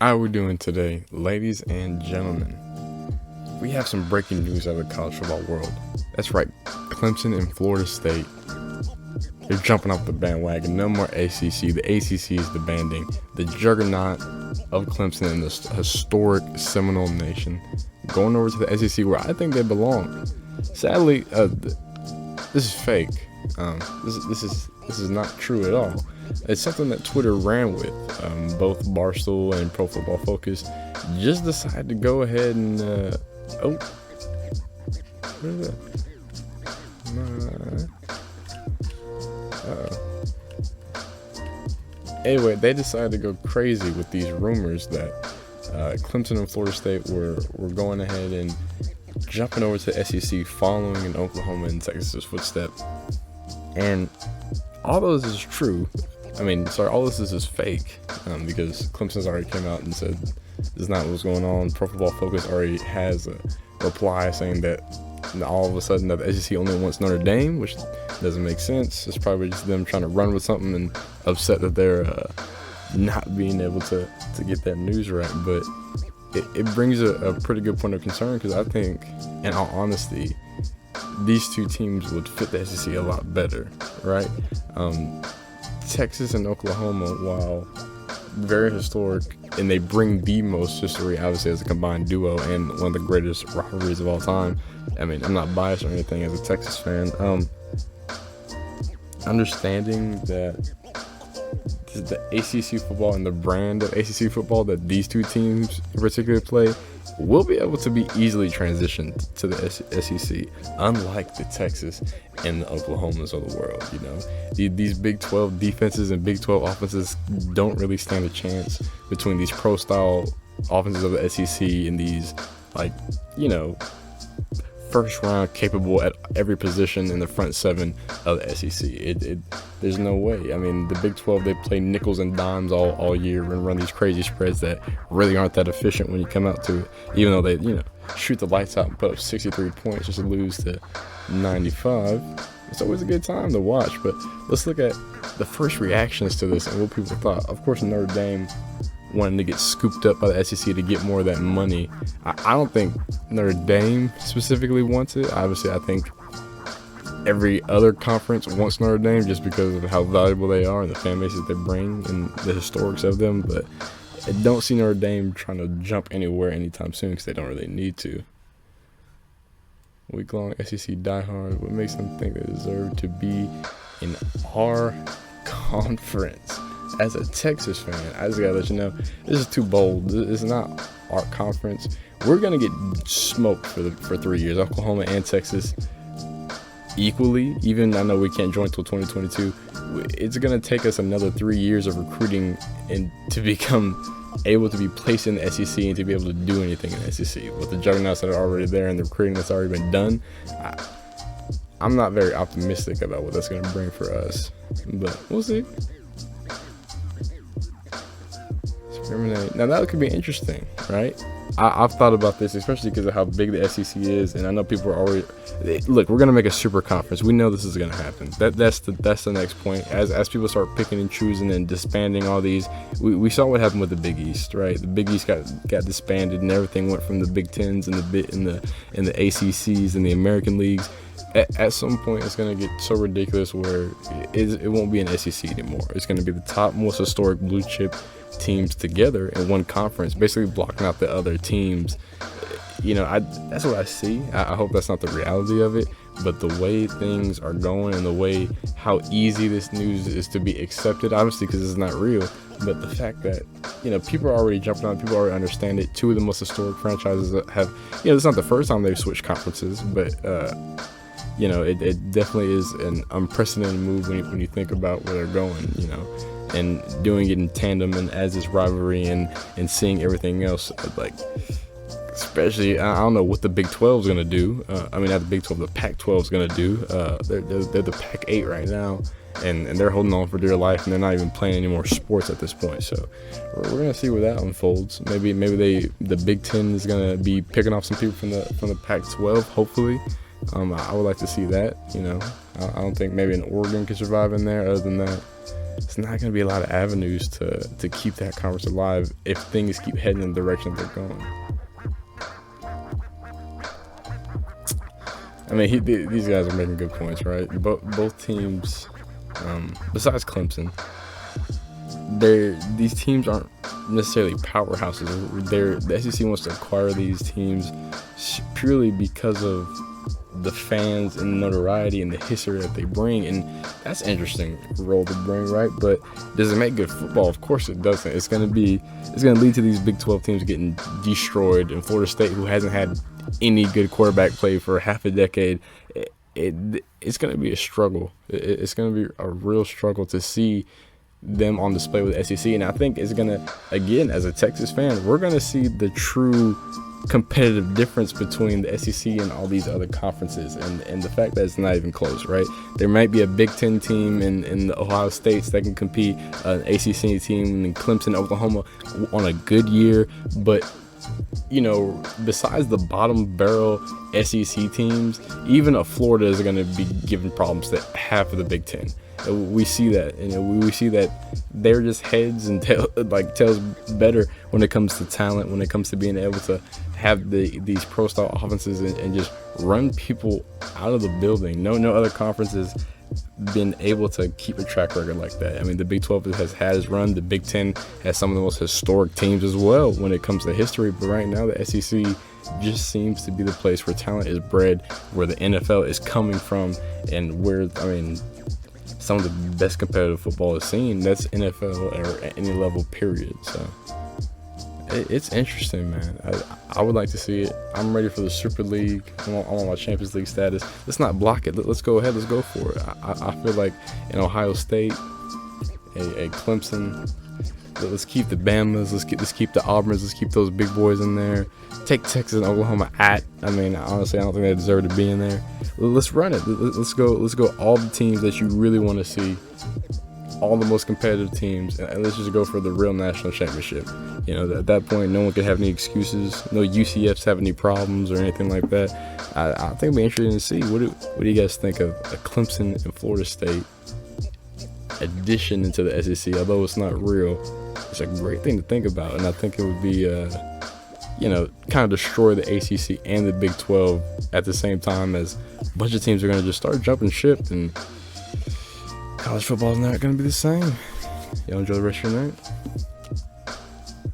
How are we doing today, ladies and gentlemen? We have some breaking news out of the college football world. That's right, Clemson and Florida State. They're jumping off the bandwagon. No more ACC. The ACC is disbanding. The juggernaut of Clemson in this historic Seminole Nation going over to the SEC, where I think they belong. Sadly, this is fake. This is not true at all. It's something that Twitter ran with. Both Barstool and Pro Football Focus just decided to go ahead and what is that? Anyway, they decided to go crazy with these rumors that Clemson and Florida State were going ahead and jumping over to the SEC, following in Oklahoma and Texas's footsteps. And all those is true. All this is fake, because Clemson's already came out and said this is not what's going on. Pro Football Focus already has a reply saying that all of a sudden that the SEC only wants Notre Dame, which doesn't make sense. It's probably just them trying to run with something and upset that they're not being able to get that news right. But it brings a pretty good point of concern, because I think, in all honesty, these two teams would fit the SEC a lot better, right? Texas and Oklahoma, while very historic, and they bring the most history, obviously, as a combined duo and one of the greatest rivalries of all time. I'm not biased or anything as a Texas fan. Understanding that the ACC football and the brand of ACC football that these two teams in particular play will be able to be easily transitioned to the SEC, unlike the Texas and the Oklahomas of the world. These Big 12 defenses and Big 12 offenses don't really stand a chance between these pro-style offenses of the SEC and these, first round capable at every position in the front seven of the SEC. There's no way. The Big 12, they play nickels and dimes all year and run these crazy spreads that really aren't that efficient when you come out to it, even though they shoot the lights out and put up 63 points just to lose to 95. It's always a good time to watch. But let's look at the first reactions to this and what people thought. Of course, Notre Dame wanting to get scooped up by the SEC to get more of that money. I don't think Notre Dame specifically wants it. Obviously, I think every other conference wants Notre Dame just because of how valuable they are and the fan bases they bring and the historics of them. But I don't see Notre Dame trying to jump anywhere anytime soon, because they don't really need to. Week-long SEC diehard. What makes them think they deserve to be in our conference? As a Texas fan, I just gotta let you know, this is too bold. It's not our conference. We're gonna get smoked for 3 years. Oklahoma and Texas equally. Even I know we can't join till 2022. It's gonna take us another 3 years of recruiting and to become able to be placed in the SEC and to be able to do anything in the SEC with the juggernauts that are already there and the recruiting that's already been done. I'm not very optimistic about what that's gonna bring for us, but we'll see. Now that could be interesting, right? I've thought about this, especially because of how big the SEC is, and I know people are already look. We're gonna make a super conference. We know this is gonna happen. That's the next point. As people start picking and choosing and disbanding all these, we saw what happened with the Big East, right? The Big East got disbanded, and everything went from the Big Tens and the ACCs and the American leagues. At some point, it's going to get so ridiculous where it won't be an SEC anymore. It's going to be the top, most historic blue chip teams together in one conference, basically blocking out the other teams. That's what I see. I hope that's not the reality of it, but the way things are going and the way how easy this news is to be accepted, obviously because it's not real, but the fact that people are already jumping on, people already understand it. Two of the most historic franchises that have, it's not the first time they've switched conferences, but it definitely is an unprecedented move when you think about where they're going, and doing it in tandem and as this rivalry and seeing everything else, especially, I don't know what the Big 12 is going to do. Not the Big 12, the Pac-12 is going to do. They're the Pac-8 right now, and they're holding on for dear life, and they're not even playing any more sports at this point. So we're going to see where that unfolds. Maybe the Big 10 is going to be picking off some people from the Pac-12, hopefully. I would like to see that. I don't think maybe an Oregon could survive in there. Other than that, it's not going to be a lot of avenues to keep that conference alive if things keep heading in the direction they're going. I mean, these guys are making good points, right? Both teams, besides Clemson, these teams aren't necessarily powerhouses. The SEC wants to acquire these teams purely because of the fans and notoriety and the history that they bring, and that's an interesting role to bring, right? But does it make good football? Of course it doesn't. It's going to lead to these Big 12 teams getting destroyed, and Florida State, who hasn't had any good quarterback play for half a decade, it's going to be a struggle. It's going to be a real struggle to see them on display with the SEC, and I think it's going to, again, as a Texas fan, we're going to see the true competitive difference between the SEC and all these other conferences, and the fact that it's not even close, right? There might be a Big Ten team in the Ohio States that can compete, an ACC team in Clemson, Oklahoma on a good year, but besides the bottom barrel SEC teams, even a Florida is going to be giving problems to half of the Big Ten. We see that, we see that they're just heads and tails better when it comes to talent, when it comes to being able to have these pro style offenses and just run people out of the building. No other conference has been able to keep a track record like that. I mean, the Big 12 has had its run. The Big 10 has some of the most historic teams as well when it comes to history. But right now, the SEC just seems to be the place where talent is bred, where the NFL is coming from, and where, some of the best competitive football is seen. That's NFL or at any level, period. So it's interesting, man. I would like to see it. I'm ready for the Super League. I want my Champions League status. Let's not block it. Let's go ahead. Let's go for it. I feel like in Ohio State, a Clemson, let's keep the Bamas. Let's keep the Auburns. Let's keep those big boys in there. Take Texas and Oklahoma honestly, I don't think they deserve to be in there. Let's run it. Let's go all the teams that you really want to see, all the most competitive teams, and let's just go for the real national championship. At that point, no one can have any excuses. No UCFs have any problems or anything like that. I think it'll be interesting to see. What do you guys think of a Clemson and Florida State addition into the SEC? Although it's not real, it's a great thing to think about, and I think it would be kind of destroy the ACC and the Big 12 at the same time, as a bunch of teams are going to just start jumping ship, and college football is not going to be the same. Y'all enjoy the rest of your night.